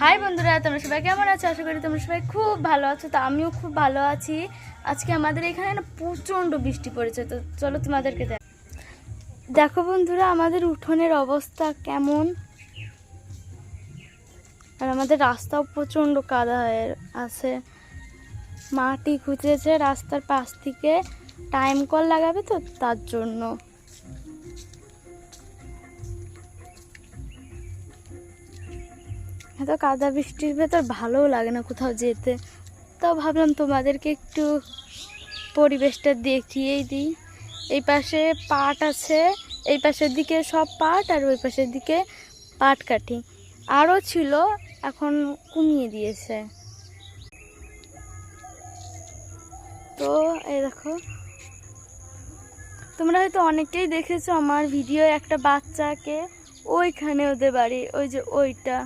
High বন্ধুরা, তোমরা সবাই কেমন আছো? আশা করি তোমরা সবাই খুব ভালো আছো। তো আমিও খুব ভালো আছি। আজকে আমাদের এখানে না প্রচণ্ড বৃষ্টি পড়েছে। তো চলো তোমাদেরকে দেখো বন্ধুরা, আমাদের উঠোনের অবস্থা কেমন। আর আমাদের রাস্তাও প্রচণ্ড কাদা হয়ে আছে। মাটি খুঁজেছে রাস্তার পাশ থেকে, টাইম কল লাগাবে তো তার জন্য। এত কাদা বৃষ্টির ভেতর ভালোও লাগে না কোথাও যেতে। তাও ভাবলাম তোমাদেরকে একটু পরিবেশটা দেখিয়েই দিই। এই পাশে পাট আছে, এই পাশের দিকে সব পাট, আর ওই পাশের দিকে পাট কাঠি আরও ছিল, এখন কমিয়ে দিয়েছে। তো এই দেখো, তোমরা হয়তো অনেকেই দেখেছো আমার ভিডিও, একটা বাচ্চাকে ওইখানে ওদের বাড়ি, ওই যে ওইটা